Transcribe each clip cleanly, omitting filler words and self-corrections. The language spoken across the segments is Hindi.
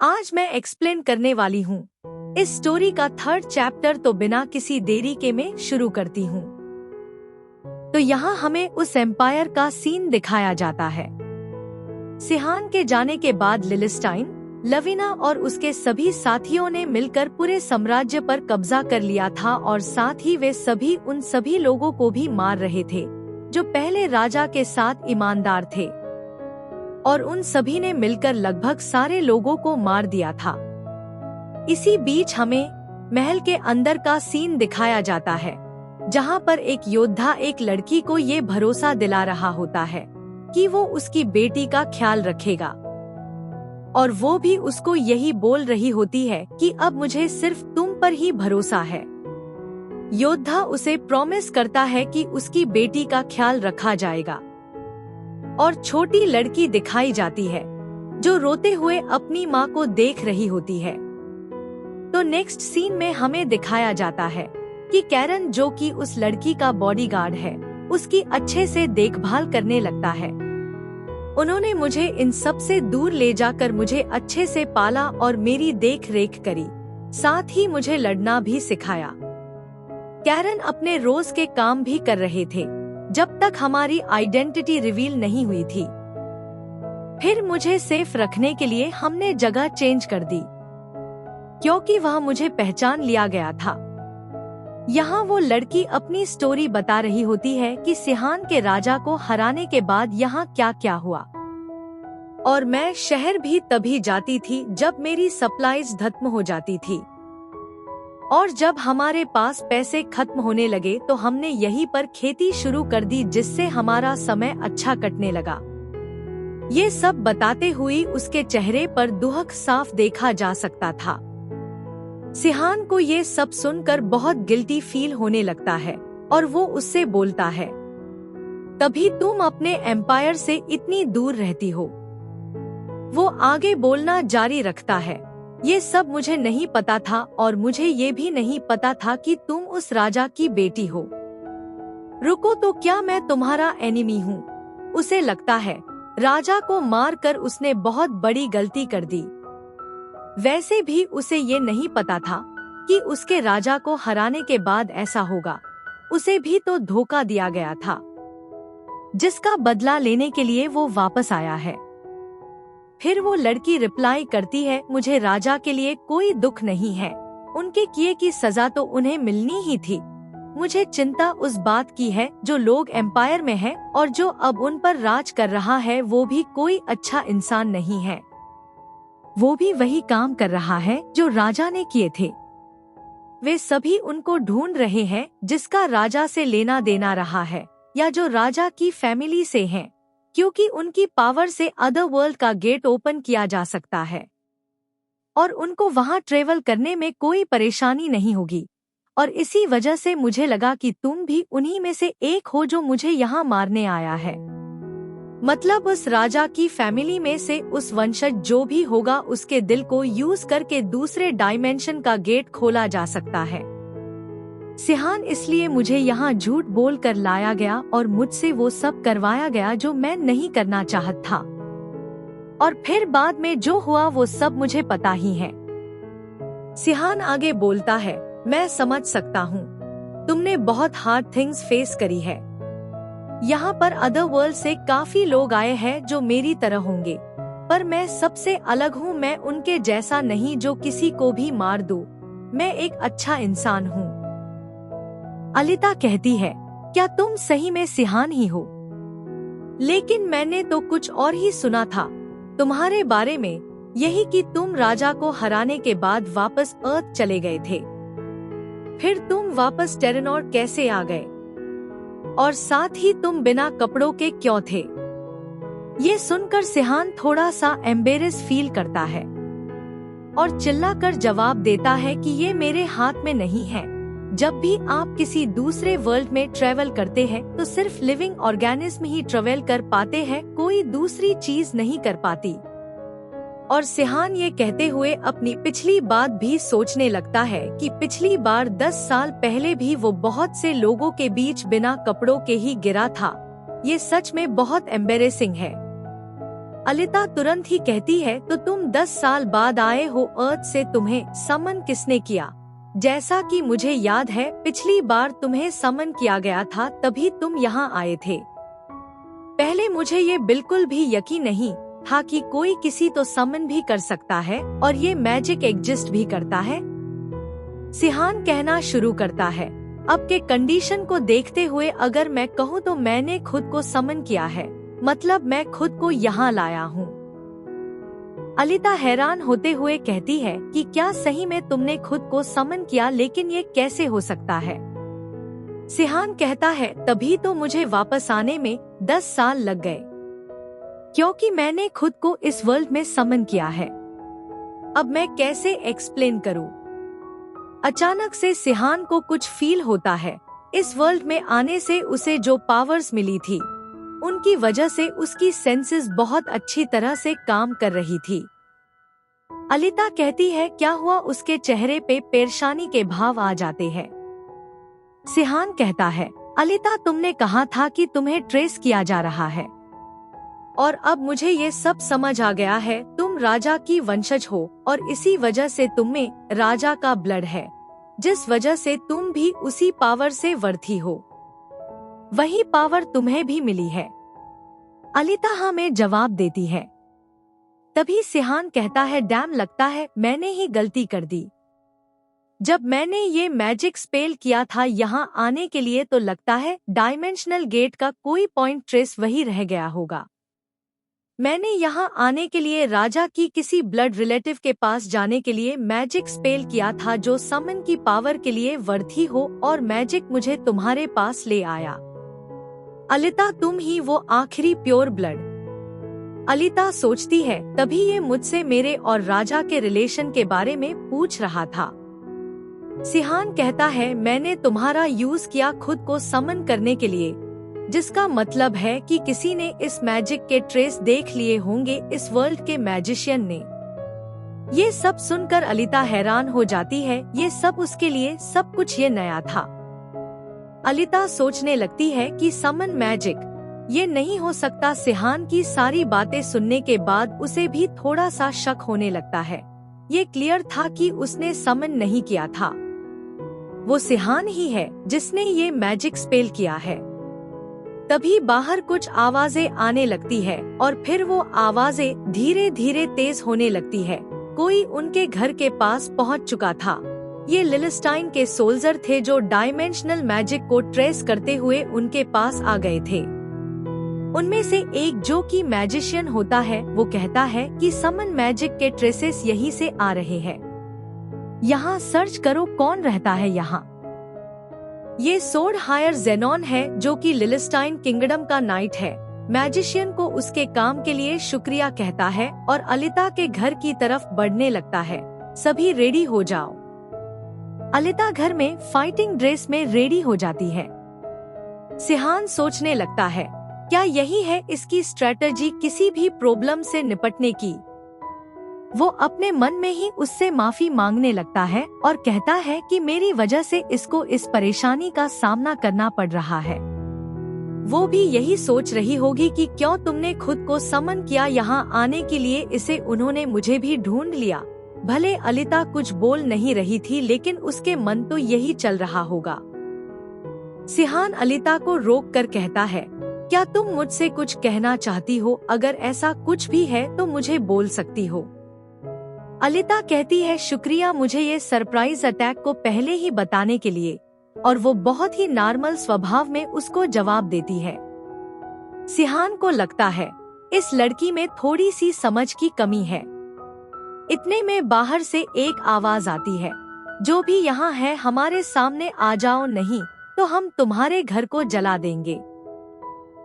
आज मैं एक्सप्लेन करने वाली हूँ। इस स्टोरी का थर्ड चैप्टर तो बिना किसी देरी के मैं शुरू करती हूँ। तो यहाँ हमें उस एम्पायर का सीन दिखाया जाता है। सिहान के जाने के बाद लिलिस्टाइन, लवीना और उसके सभी साथियों ने मिलकर पूरे साम्राज्य पर कब्जा कर लिया था और साथ ही वे सभी उन सभी लोगों को भी मार रहे थे जो पहले राजा के साथ ईमानदार थे, और उन सभी ने मिलकर लगभग सारे लोगों को मार दिया था। इसी बीच हमें महल के अंदर का सीन दिखाया जाता है, जहां पर एक योद्धा एक लड़की को ये भरोसा दिला रहा होता है कि वो उसकी बेटी का ख्याल रखेगा, और वो भी उसको यही बोल रही होती है कि अब मुझे सिर्फ तुम पर ही भरोसा है। योद्धा उसे प्रॉमिस करता है कि उसकी बेटी का ख्याल रखा जाएगा, और छोटी लड़की दिखाई जाती है जो रोते हुए अपनी माँ को देख रही होती है। तो नेक्स्ट सीन में हमें दिखाया जाता है कि कैरन, जो कि उस लड़की का बॉडीगार्ड है, उसकी अच्छे से देखभाल करने लगता है। उन्होंने मुझे इन सब से दूर ले जाकर मुझे अच्छे से पाला और मेरी देख रेख करी, साथ ही मुझे लड़ना भी सिखाया। कैरन अपने रोज के काम भी कर रहे थे जब तक हमारी आइडेंटिटी रिवील नहीं हुई थी। फिर मुझे सेफ रखने के लिए हमने जगह चेंज कर दी, क्योंकि वह मुझे पहचान लिया गया था। यहाँ वो लड़की अपनी स्टोरी बता रही होती है कि सिहान के राजा को हराने के बाद यहाँ क्या क्या हुआ, और मैं शहर भी तभी जाती थी जब मेरी सप्लाईज खत्म हो जाती थी, और जब हमारे पास पैसे खत्म होने लगे तो हमने यहीं पर खेती शुरू कर दी, जिससे हमारा समय अच्छा कटने लगा। ये सब बताते हुए उसके चेहरे पर दुख साफ देखा जा सकता था। सिहान को ये सब सुनकर बहुत गिल्टी फील होने लगता है और वो उससे बोलता है, तभी तुम अपने एम्पायर से इतनी दूर रहती हो। वो आगे बोलना जारी रखता है, ये सब मुझे नहीं पता था, और मुझे ये भी नहीं पता था कि तुम उस राजा की बेटी हो। रुको, तो क्या मैं तुम्हारा एनिमी हूँ? उसे लगता है राजा को मार कर उसने बहुत बड़ी गलती कर दी। वैसे भी उसे ये नहीं पता था कि उसके राजा को हराने के बाद ऐसा होगा। उसे भी तो धोखा दिया गया था, जिसका बदला लेने के लिए वो वापस आया है। फिर वो लड़की रिप्लाई करती है, मुझे राजा के लिए कोई दुख नहीं है, उनके किए की सजा तो उन्हें मिलनी ही थी। मुझे चिंता उस बात की है जो लोग एम्पायर में है, और जो अब उन पर राज कर रहा है वो भी कोई अच्छा इंसान नहीं है। वो भी वही काम कर रहा है जो राजा ने किए थे। वे सभी उनको ढूंढ रहे हैं जिसका राजा से लेना देना रहा है, या जो राजा की फैमिली से हैं, क्योंकि उनकी पावर से अदर वर्ल्ड का गेट ओपन किया जा सकता है और उनको वहां ट्रेवल करने में कोई परेशानी नहीं होगी। और इसी वजह से मुझे लगा कि तुम भी उन्हीं में से एक हो जो मुझे यहाँ मारने आया है। मतलब उस राजा की फैमिली में से उस वंशज जो भी होगा, उसके दिल को यूज करके दूसरे डायमेंशन का गेट खोला जा सकता है। सिहान, इसलिए मुझे यहाँ झूठ बोल कर लाया गया और मुझसे वो सब करवाया गया जो मैं नहीं करना चाहता था, और फिर बाद में जो हुआ वो सब मुझे पता ही है। सिहान आगे बोलता है, मैं समझ सकता हूँ, तुमने बहुत हार्ड थिंग्स फेस करी है। यहाँ पर अदर वर्ल्ड से काफी लोग आए हैं जो मेरी तरह होंगे, पर मैं सबसे अलग हूँ। मैं उनके जैसा नहीं जो किसी को भी मार दूं। मैं एक अच्छा इंसान हूँ। अलिता कहती है, क्या तुम सही में सिहान ही हो? लेकिन मैंने तो कुछ और ही सुना था तुम्हारे बारे में, यही कि तुम राजा को हराने के बाद वापस अर्थ चले गए थे। फिर तुम वापस टेरेनोर कैसे आ गए? और साथ ही तुम बिना कपड़ों के क्यों थे? ये सुनकर सिहान थोड़ा सा एम्बेरेस फील करता है और चिल्लाकर जवाब देता है कि ये मेरे हाथ में नहीं है। जब भी आप किसी दूसरे वर्ल्ड में ट्रेवल करते हैं तो सिर्फ लिविंग ऑर्गेनिज्म ही ट्रेवल कर पाते हैं, कोई दूसरी चीज नहीं कर पाती। और सिहान ये कहते हुए अपनी पिछली बात भी सोचने लगता है कि पिछली बार 10 साल पहले भी वो बहुत से लोगों के बीच बिना कपड़ों के ही गिरा था। ये सच में बहुत एम्बेरेसिंग है। अलिता तुरंत ही कहती है, तो तुम 10 साल बाद आए हो अर्थ से, तुम्हें समन किसने किया? जैसा कि मुझे याद है, पिछली बार तुम्हें समन किया गया था तभी तुम यहाँ आए थे। पहले मुझे ये बिल्कुल भी यकीन नहीं था कि कोई किसी तो समन भी कर सकता है और ये मैजिक एग्जिस्ट भी करता है। सिहान कहना शुरू करता है, अब के कंडीशन को देखते हुए अगर मैं कहूँ तो मैंने खुद को समन किया है, मतलब मैं खुद को यहाँ लाया हूँ। अलिता हैरान होते हुए कहती है कि क्या सही में तुमने खुद को समन किया, लेकिन ये कैसे हो सकता है? सिहान कहता है, तभी तो मुझे वापस आने में 10 साल लग गए, क्योंकि मैंने खुद को इस वर्ल्ड में समन किया है। अब मैं कैसे एक्सप्लेन करूं? अचानक से सिहान को कुछ फील होता है। इस वर्ल्ड में आने से उसे जो पावर्स मिली थी, उनकी वजह से उसकी सेंसेस बहुत अच्छी तरह से काम कर रही थी। अलिता कहती है, क्या हुआ? उसके चेहरे पे परेशानी के भाव आ जाते हैं। सिहान कहता है, अलिता तुमने कहा था कि तुम्हें ट्रेस किया जा रहा है, और अब मुझे ये सब समझ आ गया है। तुम राजा की वंशज हो और इसी वजह से तुम में राजा का ब्लड है, जिस वजह से तुम भी उसी पावर से वर्ती हो। वही पावर तुम्हें भी मिली है। अलिता हाँ में जवाब देती है। तभी सिहान कहता है, डैम, लगता है मैंने ही गलती कर दी। जब मैंने ये मैजिक स्पेल किया था यहाँ आने के लिए, तो लगता है डायमेंशनल गेट का कोई पॉइंट ट्रेस वही रह गया होगा। मैंने यहाँ आने के लिए राजा की किसी ब्लड रिलेटिव के पास जाने के लिए मैजिक स्पेल किया था, जो समन की पावर के लिए वर्दी हो, और मैजिक मुझे तुम्हारे पास ले आया। अलिता, तुम ही वो आखिरी प्योर ब्लड। अलिता सोचती है, तभी ये मुझसे मेरे और राजा के रिलेशन के बारे में पूछ रहा था। सिहान कहता है, मैंने तुम्हारा यूज किया खुद को समन करने के लिए, जिसका मतलब है कि किसी ने इस मैजिक के ट्रेस देख लिए होंगे, इस वर्ल्ड के मैजिशियन ने। ये सब सुनकर अलिता हैरान हो जाती है। ये सब उसके लिए सब कुछ ये नया था। अलिता सोचने लगती है कि समन मैजिक, ये नहीं हो सकता। सिहान की सारी बातें सुनने के बाद उसे भी थोड़ा सा शक होने लगता है। ये क्लियर था कि उसने समन नहीं किया था, वो सिहान ही है जिसने ये मैजिक स्पेल किया है। तभी बाहर कुछ आवाजें आने लगती है और फिर वो आवाजें धीरे धीरे तेज होने लगती है। कोई उनके घर के पास पहुंच चुका था। ये लिलिस्टाइन के सोल्जर थे जो डायमेंशनल मैजिक को ट्रेस करते हुए उनके पास आ गए थे। उनमें से एक, जो कि मैजिशियन होता है, वो कहता है कि समन मैजिक के ट्रेसेस यहीं से आ रहे हैं। यहाँ सर्च करो कौन रहता है यहाँ। ये सोड हायर जेनॉन है, जो कि लिलिस्टाइन किंगडम का नाइट है। मैजिशियन को उसके काम के लिए शुक्रिया कहता है और अलिता के घर की तरफ बढ़ने लगता है। सभी रेडी हो जाओ। अलिता घर में फाइटिंग ड्रेस में रेडी हो जाती है। सिहान सोचने लगता है, क्या यही है इसकी स्ट्रेटजी किसी भी प्रॉब्लम से निपटने की? वो अपने मन में ही उससे माफी मांगने लगता है और कहता है कि मेरी वजह से इसको इस परेशानी का सामना करना पड़ रहा है। वो भी यही सोच रही होगी कि क्यों तुमने खुद को समन किया यहाँ आने के लिए, इसे उन्होंने मुझे भी ढूंढ लिया। भले अलिता कुछ बोल नहीं रही थी, लेकिन उसके मन तो यही चल रहा होगा। सिहान अलिता को रोक कर कहता है, क्या तुम मुझसे कुछ कहना चाहती हो? अगर ऐसा कुछ भी है तो मुझे बोल सकती हो। अलिता कहती है, शुक्रिया मुझे ये सरप्राइज अटैक को पहले ही बताने के लिए, और वो बहुत ही नॉर्मल स्वभाव में उसको जवाब देती है। सिहान को लगता है इस लड़की में थोड़ी सी समझ की कमी है। इतने में बाहर से एक आवाज आती है, जो भी यहाँ है हमारे सामने आ जाओ, नहीं तो हम तुम्हारे घर को जला देंगे।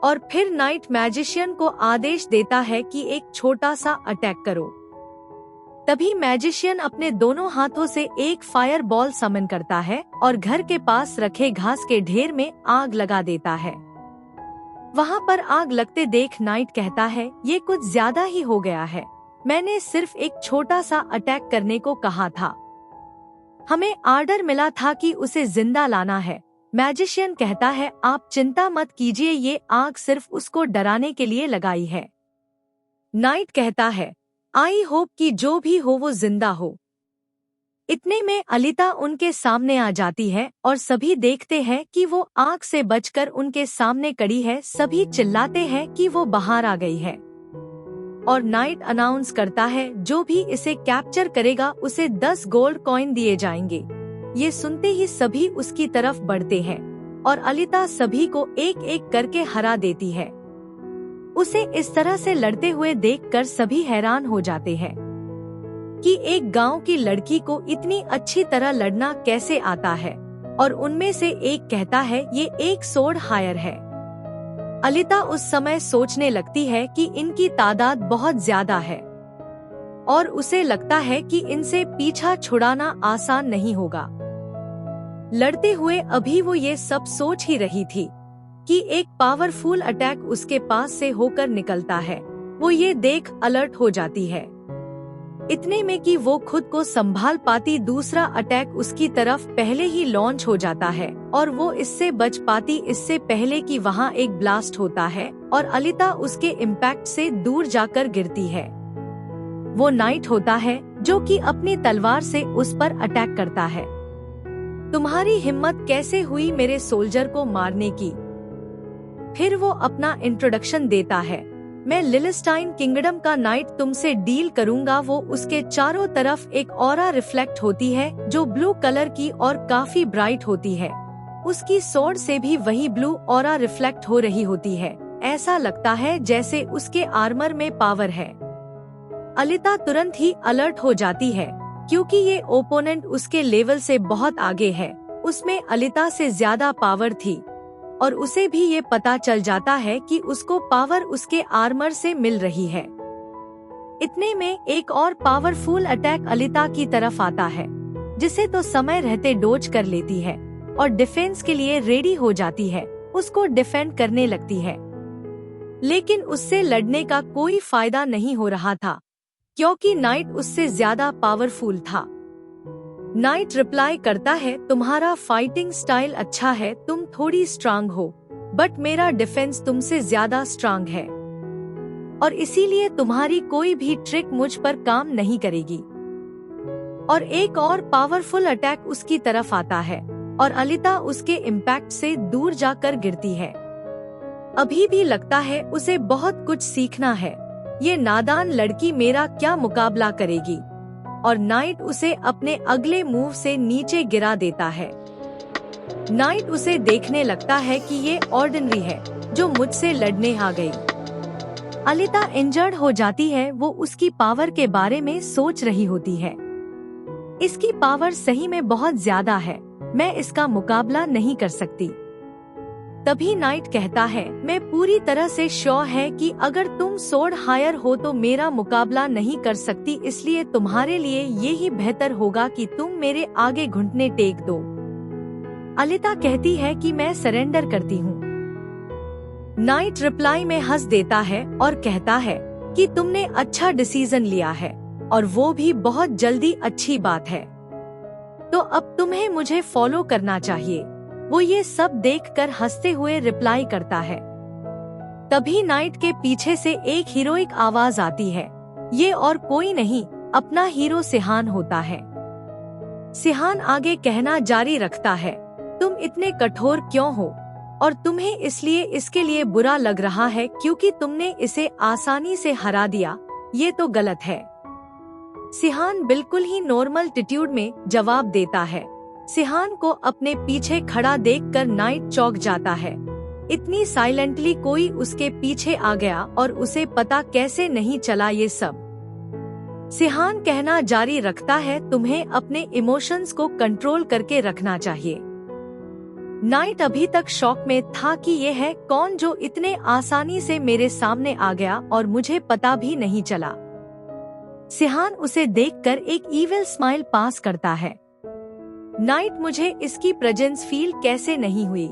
और फिर नाइट मैजिशियन को आदेश देता है कि एक छोटा सा अटैक करो। तभी मैजिशियन अपने दोनों हाथों से एक फायर बॉल समन करता है और घर के पास रखे घास के ढेर में आग लगा देता है। वहाँ पर आग लगते देख नाइट कहता है, ये कुछ ज्यादा ही हो गया है। मैंने सिर्फ एक छोटा सा अटैक करने को कहा था। हमें आर्डर मिला था कि उसे जिंदा लाना है। मैजिशियन कहता है, आप चिंता मत कीजिए, ये आग सिर्फ उसको डराने के लिए लगाई है। नाइट कहता है, आई होप कि जो भी हो वो जिंदा हो। इतने में अलिता उनके सामने आ जाती है और सभी देखते हैं कि वो आग से बचकर उनके सामने खड़ी है। सभी चिल्लाते हैं कि वो बाहर आ गई है और नाइट अनाउंस करता है जो भी इसे कैप्चर करेगा उसे 10 गोल्ड कॉइन दिए जाएंगे। ये सुनते ही सभी उसकी तरफ बढ़ते हैं और अलिता सभी को एक एक करके हरा देती है। उसे इस तरह से लड़ते हुए देखकर सभी हैरान हो जाते हैं कि एक गांव की लड़की को इतनी अच्छी तरह लड़ना कैसे आता है, और उनमें से एक कहता है ये एक सोर्ड हायर है। अलिता उस समय सोचने लगती है कि इनकी तादाद बहुत ज्यादा है और उसे लगता है कि इनसे पीछा छुड़ाना आसान नहीं होगा। लड़ते हुए अभी वो ये सब सोच ही रही थी कि एक पावरफुल अटैक उसके पास से होकर निकलता है। वो ये देख अलर्ट हो जाती है। इतने में कि वो खुद को संभाल पाती दूसरा अटैक उसकी तरफ पहले ही लॉन्च हो जाता है और वो इससे बच पाती इससे पहले कि वहाँ एक ब्लास्ट होता है और अलिता उसके इम्पैक्ट से दूर जाकर गिरती है। वो नाइट होता है जो कि अपनी तलवार से उस पर अटैक करता है। तुम्हारी हिम्मत कैसे हुई मेरे सोल्जर को मारने की? फिर वो अपना इंट्रोडक्शन देता है, मैं लिलिस्टाइन किंगडम का नाइट तुमसे डील करूंगा। वो उसके चारों तरफ एक ऑरा रिफ्लेक्ट होती है जो ब्लू कलर की और काफी ब्राइट होती है। उसकी स्वॉर्ड से भी वही ब्लू ऑरा रिफ्लेक्ट हो रही होती है। ऐसा लगता है जैसे उसके आर्मर में पावर है। अलिता तुरंत ही अलर्ट हो जाती है क्योंकि ये ओपोनेंट उसके लेवल से बहुत आगे है। उसमें अलिता से ज्यादा पावर थी और उसे भी ये पता चल जाता है कि उसको पावर उसके आर्मर से मिल रही है। इतने में एक और पावरफुल अटैक अलिता की तरफ आता है जिसे तो समय रहते डोज कर लेती है और डिफेंस के लिए रेडी हो जाती है। उसको डिफेंड करने लगती है लेकिन उससे लड़ने का कोई फायदा नहीं हो रहा था क्योंकि नाइट उससे ज्यादा पावरफुल था। नाइट रिप्लाई करता है, तुम्हारा फाइटिंग स्टाइल अच्छा है, तुम थोड़ी स्ट्रांग हो, बट मेरा डिफेंस तुमसे ज्यादा स्ट्रांग है और इसीलिए तुम्हारी कोई भी ट्रिक मुझ पर काम नहीं करेगी। और एक और पावरफुल अटैक उसकी तरफ आता है और अलिता उसके इम्पैक्ट से दूर जाकर गिरती है। अभी भी लगता है उसे बहुत कुछ सीखना है। ये नादान लड़की मेरा क्या मुकाबला करेगी? और नाइट उसे अपने अगले मूव से नीचे गिरा देता है। नाइट उसे देखने लगता है कि ये ऑर्डिनरी है जो मुझसे लड़ने आ गई। अलिता इंजर्ड हो जाती है। वो उसकी पावर के बारे में सोच रही होती है। इसकी पावर सही में बहुत ज्यादा है, मैं इसका मुकाबला नहीं कर सकती। तभी नाइट कहता है, मैं पूरी तरह से श्योर है कि अगर तुम सोर्ड हायर हो तो मेरा मुकाबला नहीं कर सकती, इसलिए तुम्हारे लिए ये ही बेहतर होगा कि तुम मेरे आगे घुटने टेक दो। अलिता कहती है कि मैं सरेंडर करती हूँ। नाइट रिप्लाई में हंस देता है और कहता है कि तुमने अच्छा डिसीजन लिया है और वो भी बहुत जल्दी, अच्छी बात है। तो अब तुम्हें मुझे फॉलो करना चाहिए। वो ये सब देखकर हंसते हुए रिप्लाई करता है। तभी नाइट के पीछे से एक हीरोइक आवाज आती है। ये और कोई नहीं, अपना हीरो सिहान होता है। सिहान आगे कहना जारी रखता है, तुम इतने कठोर क्यों हो और तुम्हें इसलिए इसके लिए बुरा लग रहा है क्योंकि तुमने इसे आसानी से हरा दिया, ये तो गलत है। सिहान बिल्कुल ही नॉर्मल एटीट्यूड में जवाब देता है। सिहान को अपने पीछे खड़ा देखकर नाइट चौंक जाता है। इतनी साइलेंटली कोई उसके पीछे आ गया और उसे पता कैसे नहीं चला ये सब। सिहान कहना जारी रखता है, तुम्हें अपने इमोशंस को कंट्रोल करके रखना चाहिए। नाइट अभी तक शॉक में था कि ये है कौन जो इतने आसानी से मेरे सामने आ गया और मुझे पता भी नहीं चला। सिहान उसे देखकर एक ईविल स्माइल पास करता है। नाइट, मुझे इसकी प्रेजेंस फील कैसे नहीं हुई?